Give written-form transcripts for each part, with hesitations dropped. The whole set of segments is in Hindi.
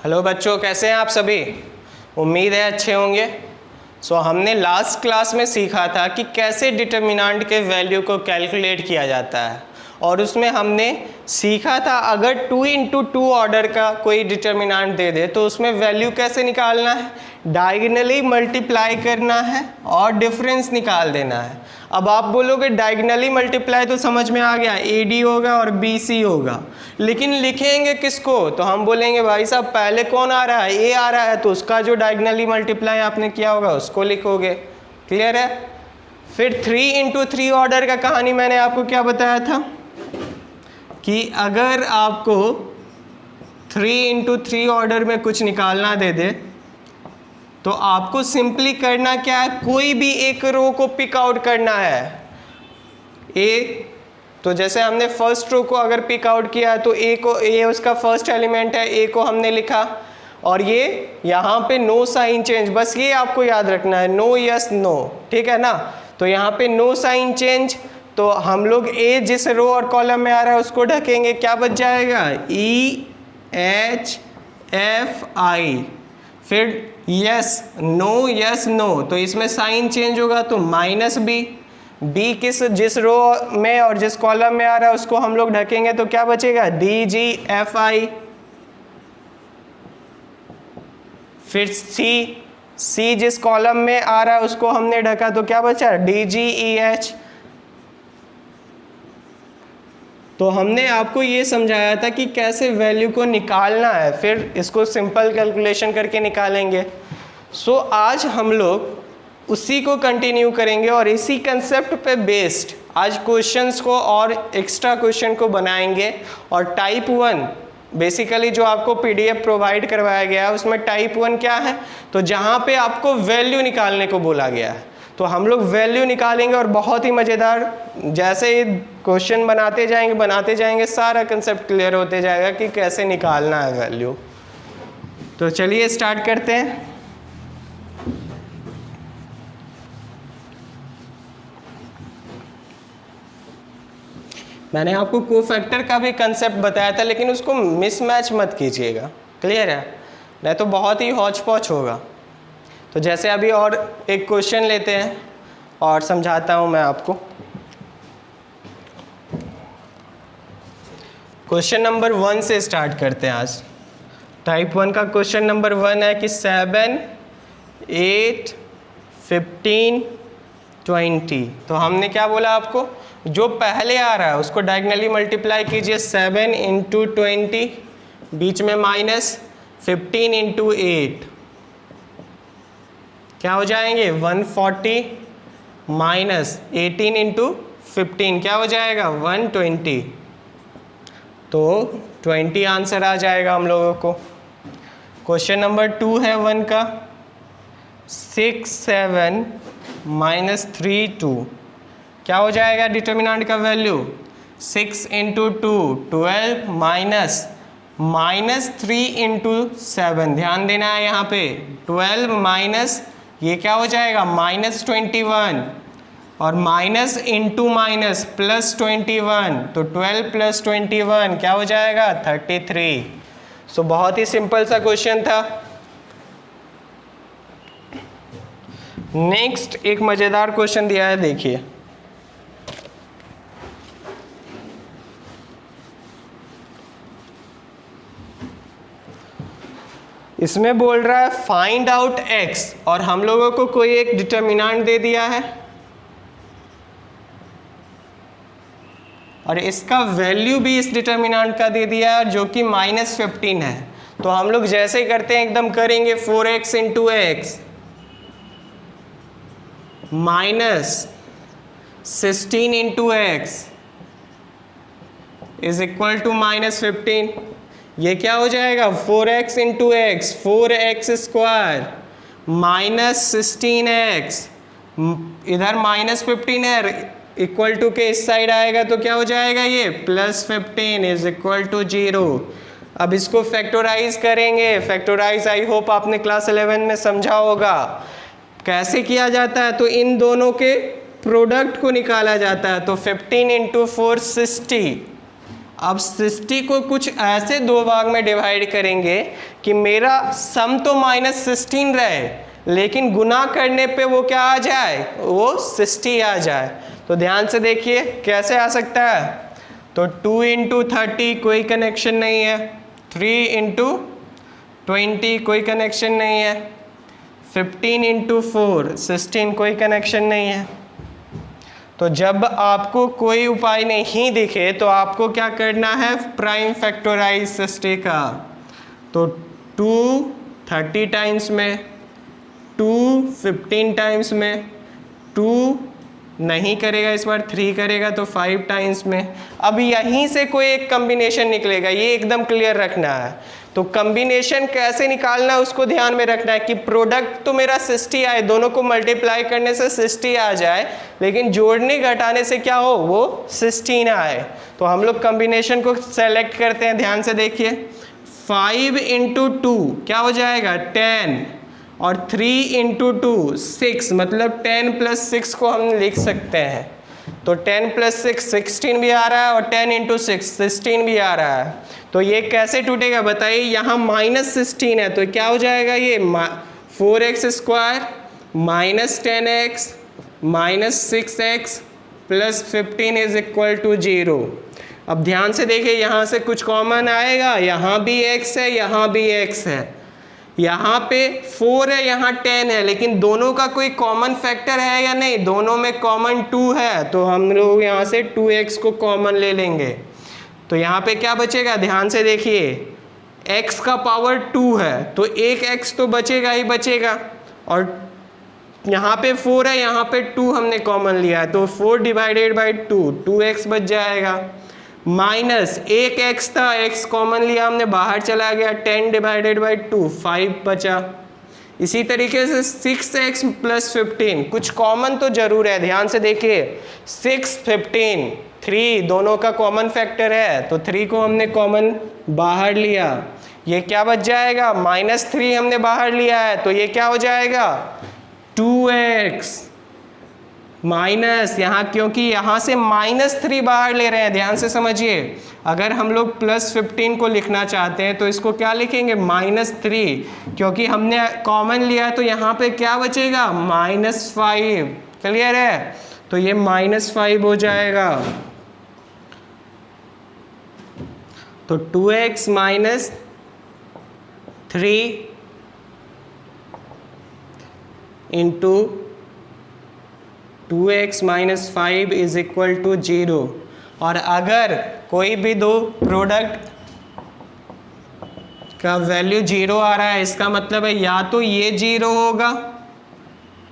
हेलो बच्चों, कैसे हैं आप सभी। उम्मीद है अच्छे होंगे। हमने लास्ट क्लास में सीखा था कि कैसे डिटर्मिनेंट के वैल्यू को कैलकुलेट किया जाता है, और उसमें हमने सीखा था अगर 2 इंटू 2 ऑर्डर का कोई डिटर्मिनेंट दे दे तो उसमें वैल्यू कैसे निकालना है, डायगोनली मल्टीप्लाई करना है और डिफरेंस निकाल देना है। अब आप बोलोगे डायगोनली मल्टीप्लाई तो समझ में आ गया, AD होगा और BC होगा, लेकिन लिखेंगे किसको, तो हम बोलेंगे भाई साहब पहले कौन आ रहा है, A आ रहा है, तो उसका जो डायगोनली मल्टीप्लाई आपने किया होगा उसको लिखोगे। क्लियर है। फिर 3 इंटू 3 ऑर्डर का कहानी मैंने आपको क्या बताया था कि अगर आपको 3 इंटू 3 ऑर्डर में कुछ निकालना दे दे तो आपको सिंपली करना क्या है, कोई भी एक रो को पिक आउट करना है। ए तो जैसे हमने फर्स्ट रो को अगर पिक आउट किया तो ए को, ए उसका फर्स्ट एलिमेंट है, ए को हमने लिखा, और ये यहाँ पे नो साइन चेंज, बस ये आपको याद रखना है, नो यस नो, ठीक है ना। तो यहाँ पे नो साइन चेंज, तो हम लोग ए जिस रो और कॉलम में आ रहा है उसको ढकेंगे, क्या बच जाएगा EHFI। फिर यस नो, तो इसमें साइन चेंज होगा तो माइनस बी किस जिस रो में और जिस कॉलम में आ रहा है उसको हम लोग ढकेंगे तो क्या बचेगा DGFI। फिर सी जिस कॉलम में आ रहा है उसको हमने ढका तो क्या बचा DGEH। तो हमने आपको ये समझाया था कि कैसे वैल्यू को निकालना है, फिर इसको सिंपल कैलकुलेशन करके निकालेंगे। आज हम लोग उसी को कंटिन्यू करेंगे और इसी कंसेप्ट पे बेस्ड आज क्वेश्चंस को और एक्स्ट्रा क्वेश्चन को बनाएंगे। और टाइप 1 बेसिकली जो आपको PDF प्रोवाइड करवाया गया है उसमें टाइप 1 क्या है, तो जहाँ पे आपको वैल्यू निकालने को बोला गया है तो हम लोग वैल्यू निकालेंगे, और बहुत ही मज़ेदार, जैसे ही क्वेश्चन बनाते जाएंगे सारा कंसेप्ट क्लियर होते जाएगा कि कैसे निकालना है वैल्यू। तो चलिए स्टार्ट करते हैं। मैंने आपको कोफैक्टर का भी कंसेप्ट बताया था, लेकिन उसको मिसमैच मत कीजिएगा, क्लियर है, नहीं तो बहुत ही हौच पौच होगा। तो जैसे अभी और एक क्वेश्चन लेते हैं और समझाता हूं मैं आपको। क्वेश्चन नंबर 1 से स्टार्ट करते हैं आज। टाइप 1 का क्वेश्चन नंबर 1 है कि 7, 8, 15, 20। तो हमने क्या बोला आपको, जो पहले आ रहा है उसको डायगोनली मल्टीप्लाई कीजिए, 7 इंटू 20, बीच में माइनस 15 इंटू 8, क्या हो जाएंगे 140, माइनस 18 इंटू 15 क्या हो जाएगा 120। तो 20 आंसर आ जाएगा हम लोगों को। क्वेश्चन नंबर 2 है 1 का, 6, 7, माइनस 3, 2, क्या हो जाएगा डिटर्मिनेंट का वैल्यू 6 इंटू 2 12, माइनस 3 इंटू 7, ध्यान देना है यहाँ पे, 12 माइनस ये क्या हो जाएगा माइनस 21, और माइनस इंटू माइनस प्लस 21, तो 12 प्लस 21 क्या हो जाएगा 33। बहुत ही सिंपल सा क्वेश्चन था। नेक्स्ट एक मजेदार क्वेश्चन दिया है, देखिए। इसमें बोल रहा है फाइंड आउट x, और हम लोगों को कोई एक डिटर्मिनेंट दे दिया है और इसका वैल्यू भी इस डिटर्मिनेंट का दे दिया है जो कि -15 है। तो हम लोग जैसे ही करते हैं एकदम करेंगे 4x into x minus 16 into x is equal to -15। ये क्या हो जाएगा 4x into x, 4x square minus 16x, इधर -15 है, इक्वल टू के इस साइड आएगा तो क्या हो जाएगा ये +15 इज इक्वल टू 0। अब इसको फैक्टराइज करेंगे। फैक्टराइज आई होप आपने क्लास 11 में समझा होगा कैसे किया जाता है। तो इन दोनों के प्रोडक्ट को निकाला जाता है। तो 15 इंटू 4 60, अब 60 को कुछ ऐसे दो भाग में डिवाइड करेंगे कि मेरा सम तो -16 रहे, लेकिन गुना करने पे वो क्या आ जाए, वो 60 आ जाए। तो ध्यान से देखिए कैसे आ सकता है। तो 2 × 30 कोई कनेक्शन नहीं है, 3 × 20 कोई कनेक्शन नहीं है, 15 × 4 16 कोई कनेक्शन नहीं है। तो जब आपको कोई उपाय नहीं दिखे तो आपको क्या करना है, प्राइम फैक्टराइज 60 का। तो 2 30 टाइम्स में, 2 15 टाइम्स में, 2 नहीं करेगा इस बार, 3 करेगा तो 5 टाइम्स में। अब यहीं से कोई एक कॉम्बिनेशन निकलेगा, ये एकदम क्लियर रखना है। तो कॉम्बिनेशन कैसे निकालना है उसको ध्यान में रखना है कि प्रोडक्ट तो मेरा 60 आए, दोनों को मल्टीप्लाई करने से 60 आ जाए, लेकिन जोड़ने घटाने से क्या हो, वो 16 आए। तो हम लोग कॉम्बिनेशन को सेलेक्ट करते हैं, ध्यान से देखिए। 5 × 2 क्या हो जाएगा, 10, और 3 × 2 6, मतलब 10 + 6 को हम लिख सकते हैं। तो 10 + 6 16 भी आ रहा है, और 10 × 6 16 भी आ रहा है। तो ये कैसे टूटेगा बताइए, यहाँ -16 है तो क्या हो जाएगा, ये 4x² - 10x - 6x + 15 = 0। अब ध्यान से देखिए, यहाँ से कुछ कॉमन आएगा, यहाँ भी x है, यहाँ भी x है, यहाँ पे 4 है, यहाँ 10 है, लेकिन दोनों का कोई कॉमन फैक्टर है या नहीं, दोनों में कॉमन 2 है। तो हम लोग यहाँ से 2x को कॉमन ले लेंगे। तो यहाँ पे क्या बचेगा, ध्यान से देखिए, x का पावर 2 है तो एक x तो बचेगा ही बचेगा, और यहाँ पे 4 है, यहाँ पे 2 हमने कॉमन लिया है, तो 4 / 2 2x बच जाएगा, माइनस एक x था, x कॉमन लिया हमने, बाहर चला गया, 10 / 2 5 बचा। इसी तरीके से 6x + 15 कुछ कॉमन तो जरूर है, ध्यान से देखिए, 6 15 3 दोनों का कॉमन फैक्टर है, तो 3 को हमने कॉमन बाहर लिया, ये क्या बच जाएगा, -3 हमने बाहर लिया है, तो ये क्या हो जाएगा, 2x माइनस, यहाँ क्योंकि यहाँ से -3 बाहर ले रहे हैं, ध्यान से समझिए। अगर हम लोग +15 को लिखना चाहते हैं तो इसको क्या लिखेंगे, -3, क्योंकि हमने कॉमन लिया है तो यहाँ पे क्या बचेगा, -5। क्लियर है, तो ये -5 हो जाएगा। तो 2x - 3 × 2x - 5 = 0। और अगर कोई भी दो प्रोडक्ट का वैल्यू 0 आ रहा है, इसका मतलब है या तो ये 0 होगा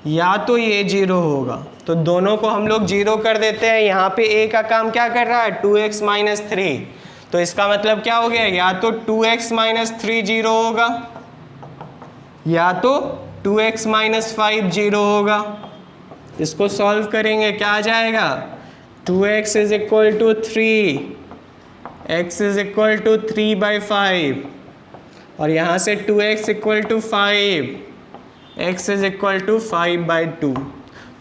या तो ये 0 होगा। तो दोनों को हम लोग 0 कर देते हैं। यहाँ पे a का काम क्या कर रहा है, 2x - 3, तो इसका मतलब क्या हो गया, या तो 2x - 3 0 होगा या तो 2x - 5 0 होगा। इसको सॉल्व करेंगे, क्या आ जाएगा, 2x = 3, x = 3/5, और यहाँ से 2x = 5, x = 5/2।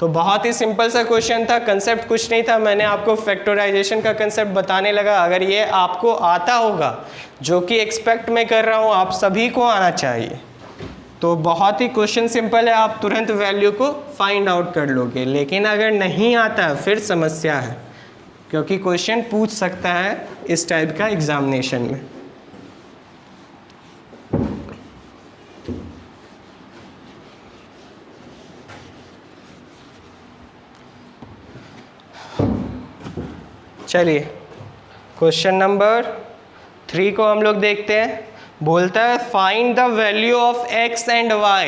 तो बहुत ही सिंपल सा क्वेश्चन था, कंसेप्ट कुछ नहीं था, मैंने आपको फैक्टराइजेशन का कंसेप्ट बताने लगा। अगर ये आपको आता होगा, जो कि एक्सपेक्ट मैं कर रहा हूँ आप सभी को आना चाहिए, तो बहुत ही क्वेश्चन सिंपल है, आप तुरंत वैल्यू को फाइंड आउट कर लोगे। लेकिन अगर नहीं आता है फिर समस्या है, क्योंकि क्वेश्चन पूछ सकता है इस टाइप का एग्जामिनेशन में। चलिए क्वेश्चन नंबर 3 को हम लोग देखते हैं। बोलता है find the value of x and y,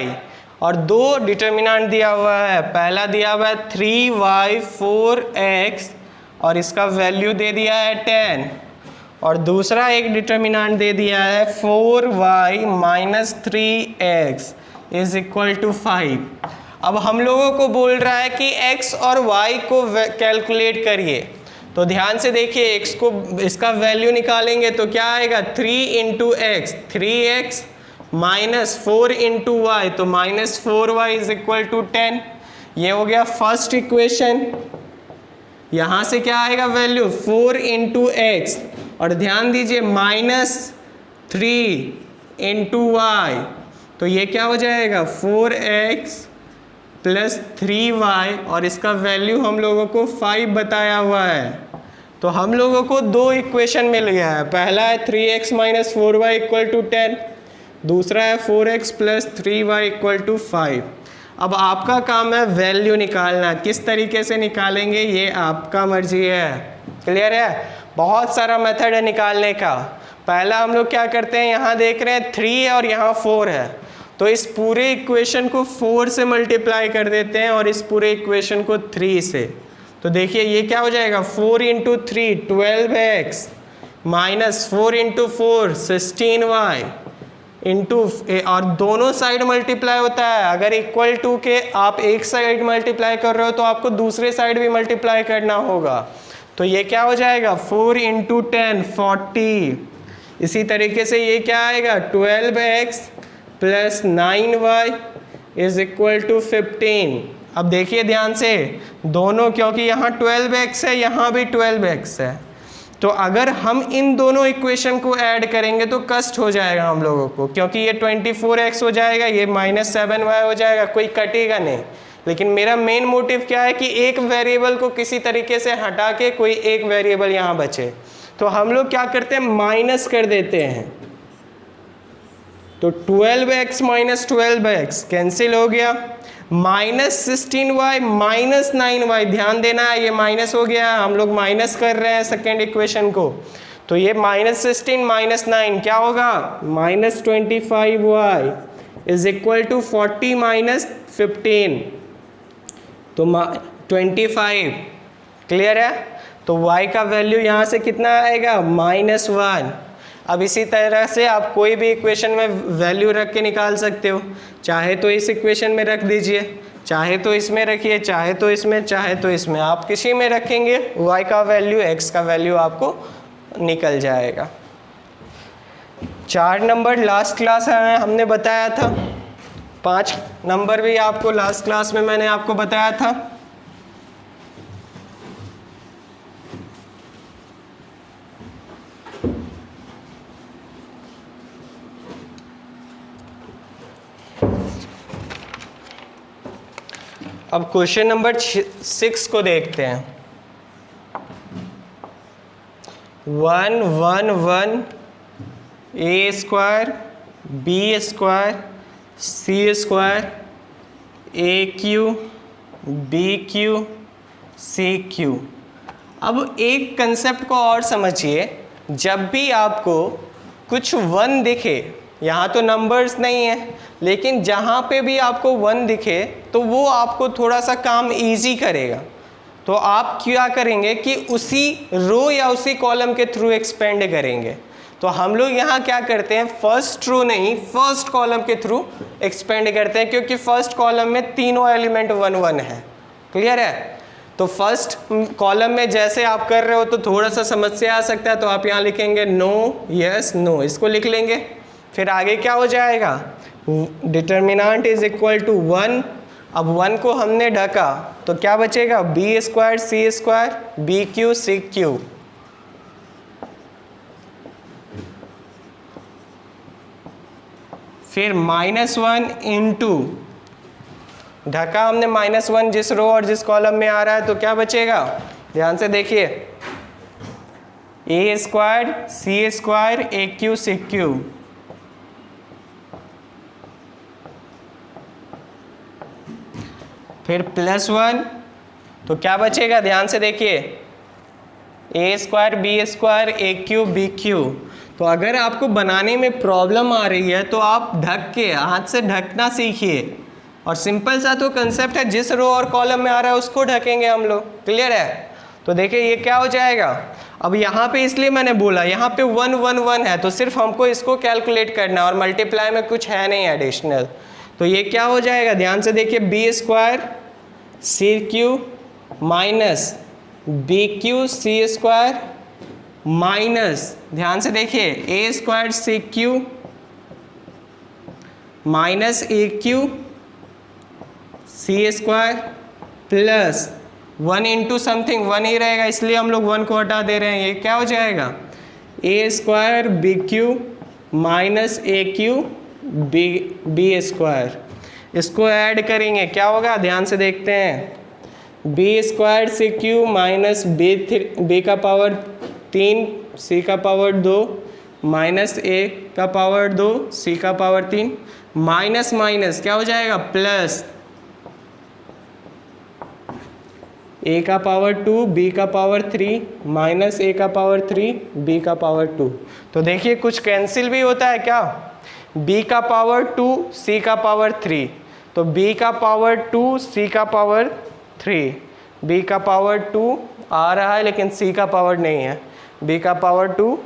और दो डिटर्मिनेंट दिया हुआ है। पहला दिया हुआ है 3y 4x, और इसका वैल्यू दे दिया है 10, और दूसरा एक डिटर्मिनेंट दे दिया है 4y - 3x = 5। अब हम लोगों को बोल रहा है कि x और y को कैलकुलेट करिए। तो ध्यान से देखिए, x को इसका वैल्यू निकालेंगे तो क्या आएगा, 3 × x 3x - 4 × y, तो -4y = 10। ये हो गया फर्स्ट इक्वेशन। यहाँ से क्या आएगा वैल्यू, 4 × x, और ध्यान दीजिए -3 इंटू वाई, तो ये क्या हो जाएगा 4x प्लस 3y, और इसका वैल्यू हम लोगों को 5 बताया हुआ है। तो हम लोगों को दो इक्वेशन मिल गया है, पहला है 3x minus 4y equal to 10, दूसरा है 4x plus 3y equal to 5। अब आपका काम है वैल्यू निकालना, किस तरीके से निकालेंगे ये आपका मर्जी है। क्लियर है? बहुत सारा मेथड है निकालने का। पहला हम लोग क्या करते हैं, यहाँ देख रहे हैं 3 है और यहाँ 4 है, तो इस पूरे इक्वेशन को 4 से मल्टीप्लाई कर देते हैं और इस पूरे इक्वेशन को 3 से। तो देखिए ये क्या हो जाएगा 4 into 3 12x minus 4 into 4 16y into, और दोनों साइड मल्टीप्लाई होता है। अगर इक्वल टू के आप एक साइड मल्टीप्लाई कर रहे हो तो आपको दूसरे साइड भी मल्टीप्लाई करना होगा। तो ये क्या हो जाएगा 4 इंटू 10 40। इसी तरीके से ये क्या आएगा 12x plus 9y is equal to 15। अब देखिए ध्यान से दोनों, क्योंकि यहाँ 12x है यहाँ भी 12x है, तो अगर हम इन दोनों इक्वेशन को ऐड करेंगे तो कष्ट हो जाएगा हम लोगों को, क्योंकि ये 24x हो जाएगा, ये -7y हो जाएगा, कोई कटेगा नहीं। लेकिन मेरा मेन मोटिव क्या है कि एक वेरिएबल को किसी तरीके से हटा के कोई एक वेरिएबल यहाँ बचे। तो हम लोग क्या करते हैं माइनस कर देते हैं, तो 12x माइनस 12x कैंसिल हो गया, -16y माइनस 9y, ध्यान देना है ये माइनस हो गया, हम लोग माइनस कर रहे हैं सेकेंड इक्वेशन को। तो ये -16 माइनस 9 क्या होगा -25y is equal to 40 minus 15, तो 25। क्लियर है? तो y का वैल्यू यहाँ से कितना आएगा -1। अब इसी तरह से आप कोई भी इक्वेशन में वैल्यू रख के निकाल सकते हो, चाहे तो इस इक्वेशन में रख दीजिए, चाहे तो इसमें रखिए, चाहे तो इसमें, चाहे तो इसमें, आप किसी में रखेंगे y का वैल्यू x का वैल्यू आपको निकल जाएगा। 4 नंबर लास्ट क्लास है हमने बताया था, 5 नंबर भी आपको लास्ट क्लास में मैंने आपको बताया था। अब क्वेश्चन नंबर 6 को देखते हैं। 1 1 1 a square b square c square a Q b Q c Q. अब एक कंसेप्ट को और समझिए, जब भी आपको कुछ 1 दिखे, यहाँ तो नंबर्स नहीं है, लेकिन जहाँ पे भी आपको 1 दिखे तो वो आपको थोड़ा सा काम इजी करेगा। तो आप क्या करेंगे कि उसी रो या उसी कॉलम के थ्रू एक्सपेंड करेंगे। तो हम लोग यहाँ क्या करते हैं, फर्स्ट रो नहीं फर्स्ट कॉलम के थ्रू एक्सपेंड करते हैं, क्योंकि फर्स्ट कॉलम में तीनों एलिमेंट 1 1 है। क्लियर है? तो फर्स्ट कॉलम में जैसे आप कर रहे हो तो थोड़ा सा समस्या आ सकता है, तो आप यहाँ लिखेंगे नो यस नो, इसको लिख लेंगे। फिर आगे क्या हो जाएगा, डिटर्मिनेंट इज इक्वल टू 1। अब 1 को हमने ढका तो क्या बचेगा B square C square B cube C cube. फिर -1 इंटू, ढका हमने -1 जिस रो और जिस कॉलम में आ रहा है, तो क्या बचेगा, ध्यान से देखिए, A square C square A cube C cube. फिर +1, तो क्या बचेगा, ध्यान से देखिए, A square B square A cube B Q. तो अगर आपको बनाने में प्रॉब्लम आ रही है तो आप ढक के हाथ से ढकना सीखिए, और सिंपल सा तो कंसेप्ट है, जिस रो और कॉलम में आ रहा है उसको ढकेंगे हम लोग। क्लियर है? तो देखिए ये क्या हो जाएगा, अब यहाँ पे इसलिए मैंने बोला यहाँ पे 1 1 1 है, तो सिर्फ हमको इसको कैलकुलेट करना है और मल्टीप्लाई में कुछ है नहीं एडिशनल। तो ये क्या हो जाएगा, ध्यान से देखिए, B square C cube minus B cube C square minus, ध्यान से देखिए, A square C cube minus A cube C square plus 1 into something 1 ही रहेगा, इसलिए हम लोग 1 को हटा दे रहे हैं। ये क्या हो जाएगा, A square B cube minus A cube B square. इसको ऐड करेंगे क्या होगा, ध्यान से देखते हैं। B square C cube minus B का पावर 3 सी का पावर 2 माइनस ए का पावर 2 सी का पावर 3 माइनस माइनस क्या हो जाएगा प्लस ए का पावर 2 बी का पावर 3 माइनस ए का पावर 3 बी का पावर 2। तो देखिए कुछ कैंसिल भी होता है क्या, b का पावर 2 c का पावर 3, तो b का पावर 2 c का पावर 3, b का पावर 2 आ रहा है लेकिन c का पावर नहीं है, b का पावर 2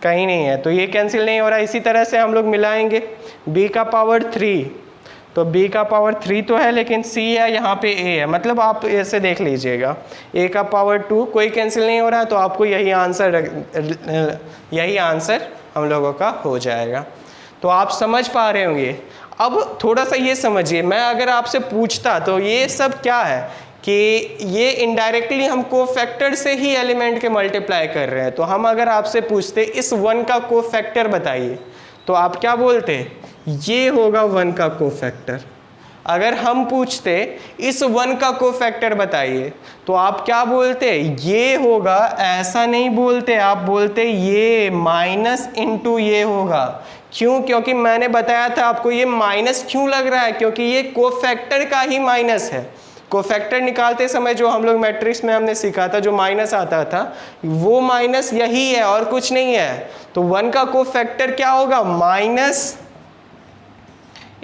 कहीं नहीं है, तो ये कैंसिल नहीं हो रहा। इसी तरह से हम लोग मिलाएंगे b का पावर 3, तो b का पावर 3 तो है लेकिन c है, यहाँ पे a है, मतलब आप ऐसे देख लीजिएगा a का पावर 2 कोई कैंसिल नहीं हो रहा है, तो आपको यही आंसर हम लोगों का हो जाएगा। तो आप समझ पा रहे होंगे। अब थोड़ा सा ये समझिए, मैं अगर आपसे पूछता तो ये सब क्या है कि ये इनडायरेक्टली हम कोफैक्टर से ही एलिमेंट के मल्टीप्लाई कर रहे हैं। तो हम अगर आपसे पूछते इस 1 का कोफैक्टर बताइए, तो आप क्या बोलते, ये होगा 1 का कोफैक्टर। अगर हम पूछते इस 1 का कोफैक्टर बताइए, तो आप क्या बोलते, ये होगा, ऐसा नहीं बोलते, आप बोलते ये माइनस इंटू ये होगा। क्यों, क्योंकि मैंने बताया था आपको ये माइनस क्यों लग रहा है, क्योंकि ये कोफैक्टर का ही माइनस है। कोफैक्टर निकालते समय जो हम लोग मैट्रिक्स में हमने सीखा था, जो माइनस आता था, वो माइनस यही है और कुछ नहीं है। तो 1 का कोफैक्टर क्या होगा, माइनस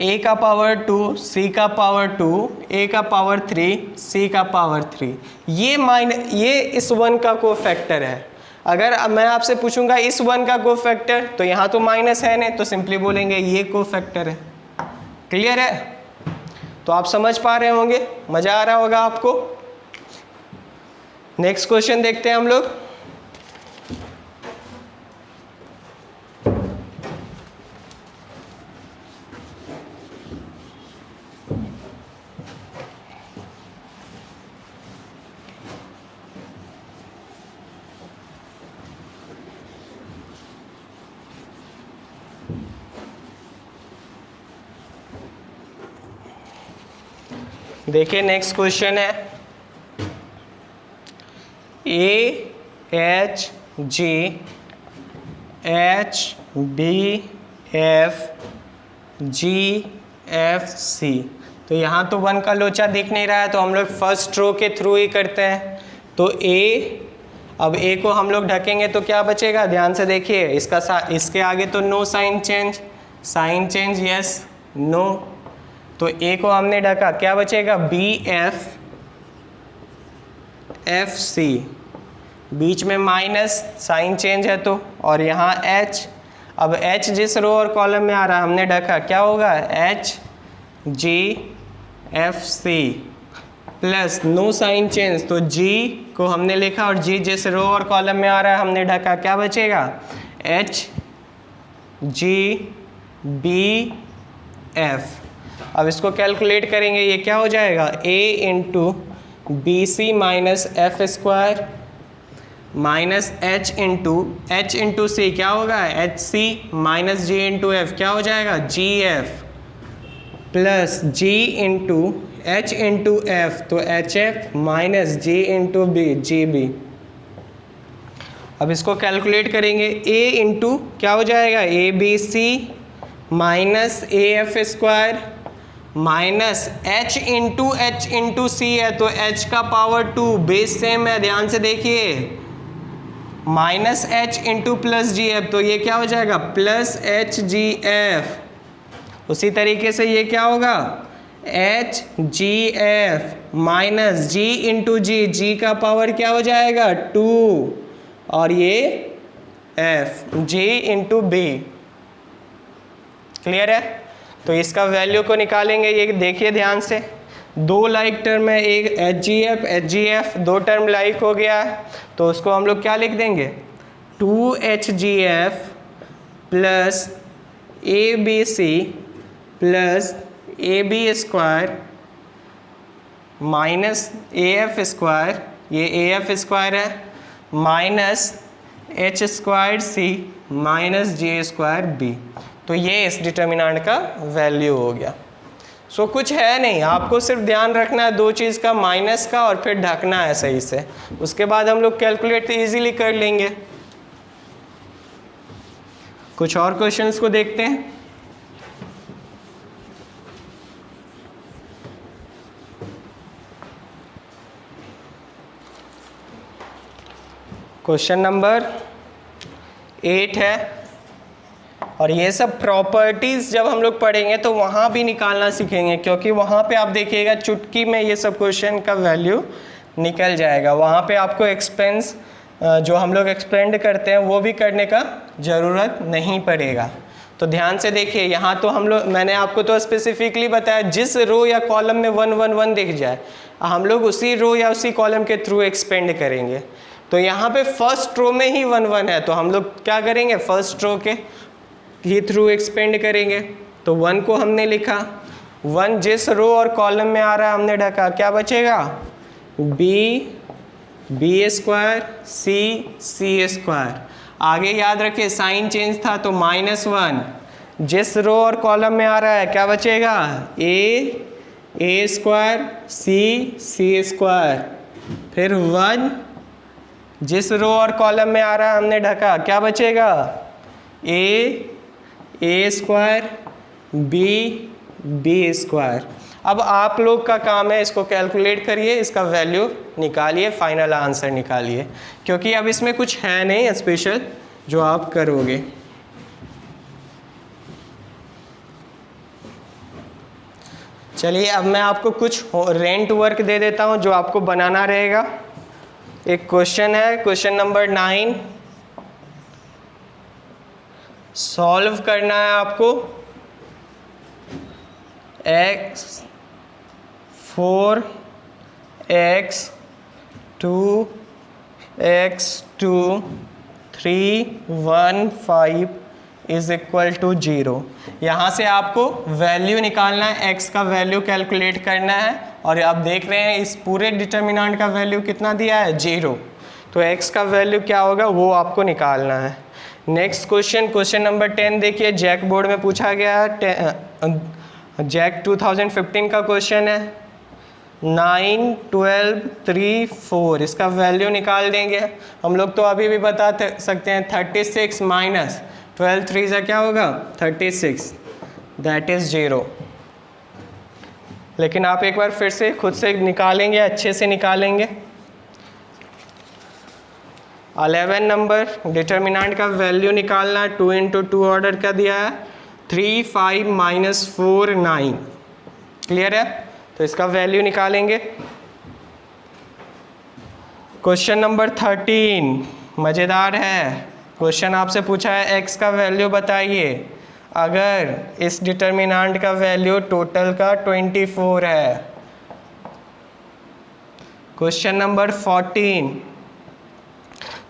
a का पावर 2 c का पावर 2 a का पावर 3 c का पावर 3, ये इस 1 का कोफैक्टर है। अगर मैं आपसे पूछूंगा इस 1 का कोफैक्टर, तो यहाँ तो माइनस है नहीं, तो सिंपली बोलेंगे ये कोफैक्टर है। क्लियर है, तो आप समझ पा रहे होंगे, मजा आ रहा होगा आपको। नेक्स्ट क्वेश्चन देखते हैं हम लोग। देखिए नेक्स्ट क्वेश्चन है, A H G H B F G F C. तो यहाँ तो 1 का लोचा दिख नहीं रहा है, तो हम लोग फर्स्ट रो के थ्रू ही करते हैं। तो अब ए को हम लोग ढकेंगे तो क्या बचेगा, ध्यान से देखिए, इसके आगे तो no sign change yes no, तो ए को हमने ढका, क्या बचेगा बी एफ सी, बीच में माइनस साइन चेंज है तो, और यहाँ एच। अब एच जिस रो और कॉलम में आ रहा है हमने ढका, क्या होगा H G F C plus no sign change, तो जी को हमने लिखा और जी जिस रो और कॉलम में आ रहा है हमने ढका, क्या बचेगा एच जी बी एफ। अब इसको कैलकुलेट करेंगे, ये क्या हो जाएगा a into B C minus F square minus H into C क्या होगा H C minus G into F क्या हो जाएगा G F plus G into H into F, तो H F minus G into B G B. अब इसको कैलकुलेट करेंगे, a इंटू क्या हो जाएगा A B C minus A F square minus H into C है, तो h का पावर 2, बेस सेम है, ध्यान से देखिए, माइनस एच इंटू प्लस जी एफ, तो ये क्या हो जाएगा प्लस एच जी एफ। उसी तरीके से ये क्या होगा H G F minus G into G का पावर क्या हो जाएगा 2, और ये F G into B. Clear है, तो इसका वैल्यू को निकालेंगे, ये देखिए ध्यान से, 2 लाइक टर्म है, एक H G F 2 term like हो गया है, तो उसको हम लोग क्या लिख देंगे 2HGF plus ABC plus AB square minus AF square, ये AF स्क्वायर है, माइनस एच स्क्वायर सी माइनस जे स्क्वायर बी। तो ये इस डिटर्मिनेंट का वैल्यू हो गया। सो कुछ है नहीं, आपको सिर्फ ध्यान रखना है दो चीज़ का, माइनस का और फिर ढकना है सही से। उसके बाद हम लोग कैलकुलेट इजीली कर लेंगे। कुछ और क्वेश्चंस को देखते हैं। क्वेश्चन नंबर 8 है, और ये सब प्रॉपर्टीज़ जब हम लोग पढ़ेंगे तो वहाँ भी निकालना सीखेंगे, क्योंकि वहाँ पे आप देखिएगा चुटकी में ये सब क्वेश्चन का वैल्यू निकल जाएगा। वहाँ पे आपको एक्सपेंस जो हम लोग एक्सपेंड करते हैं वो भी करने का ज़रूरत नहीं पड़ेगा। तो ध्यान से देखिए, यहाँ तो हम लोग, मैंने आपको तो स्पेसिफिकली बताया जिस रो या कॉलम में 1 1 1 दिख जाए हम लोग उसी रो या उसी कॉलम के थ्रू एक्सपेंड करेंगे। तो यहाँ पे फर्स्ट रो में ही 1 1 है, तो हम लोग क्या करेंगे, फर्स्ट रो के ही थ्रू एक्सपेंड करेंगे। तो 1 को हमने लिखा, 1 जिस रो और कॉलम में आ रहा है हमने ढका, क्या बचेगा, बी स्क्वायर सी स्क्वायर। आगे याद रखिए साइन चेंज था तो -1, जिस रो और कॉलम में आ रहा है क्या बचेगा, ए स्क्वायर सी स्क्वायर। फिर 1 जिस रो और कॉलम में आ रहा है हमने ढका, क्या बचेगा, ए स्क्वायर बी स्क्वायर। अब आप लोग का काम है, इसको कैलकुलेट करिए, इसका वैल्यू निकालिए, फाइनल आंसर निकालिए, क्योंकि अब इसमें कुछ है नहीं स्पेशल जो आप करोगे। चलिए अब मैं आपको कुछ रेंट वर्क दे देता हूं जो आपको बनाना रहेगा। एक क्वेश्चन है, क्वेश्चन नंबर 9, सॉल्व करना है आपको। x4 x2 x2 3 1 5 is equal to 0। यहाँ से आपको वैल्यू निकालना है, x का वैल्यू कैलकुलेट करना है, और आप देख रहे हैं इस पूरे डिटर्मिनेंट का वैल्यू कितना दिया है, 0। तो x का वैल्यू क्या होगा वो आपको निकालना है। नेक्स्ट क्वेश्चन, क्वेश्चन नंबर 10 देखिए, जैक बोर्ड में पूछा गया है, जैक 2015 का क्वेश्चन है। 9 12 3 4 इसका वैल्यू निकाल देंगे हम लोग। तो अभी भी बता सकते हैं 36 माइनस 12 3 से क्या होगा, 36, दैट इज़ 0। लेकिन आप एक बार फिर से खुद से निकालेंगे, अच्छे से निकालेंगे। 11 नंबर डिटर्मिनेंट का वैल्यू निकालना है, 2 × 2 ऑर्डर का दिया है, 3 5 - 4 9। क्लियर है, तो इसका वैल्यू निकालेंगे। क्वेश्चन नंबर 13 मज़ेदार है। क्वेश्चन आपसे पूछा है x का वैल्यू बताइए अगर इस डिटर्मिनेंट का वैल्यू टोटल का 24 है। क्वेश्चन नंबर 14,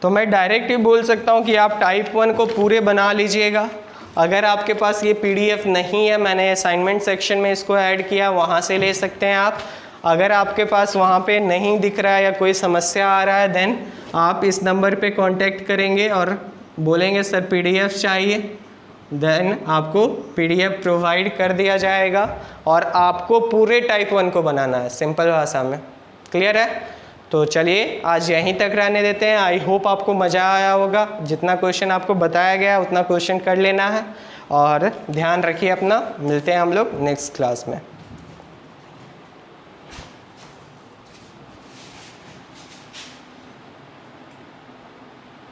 तो मैं डायरेक्ट ही बोल सकता हूँ कि आप टाइप 1 को पूरे बना लीजिएगा। अगर आपके पास ये PDF नहीं है, मैंने असाइनमेंट सेक्शन में इसको ऐड किया, वहाँ से ले सकते हैं आप। अगर आपके पास वहाँ पे नहीं दिख रहा है या कोई समस्या आ रहा है, देन आप इस नंबर पे कांटेक्ट करेंगे और बोलेंगे सर PDF चाहिए, देन आपको PDF प्रोवाइड कर दिया जाएगा और आपको पूरे टाइप 1 को बनाना है, सिंपल भाषा में। क्लियर है? तो चलिए आज यहीं तक रहने देते हैं। आई होप आपको मज़ा आया होगा। जितना क्वेश्चन आपको बताया गया उतना क्वेश्चन कर लेना है, और ध्यान रखिए अपना। मिलते हैं हम लोग नेक्स्ट क्लास में।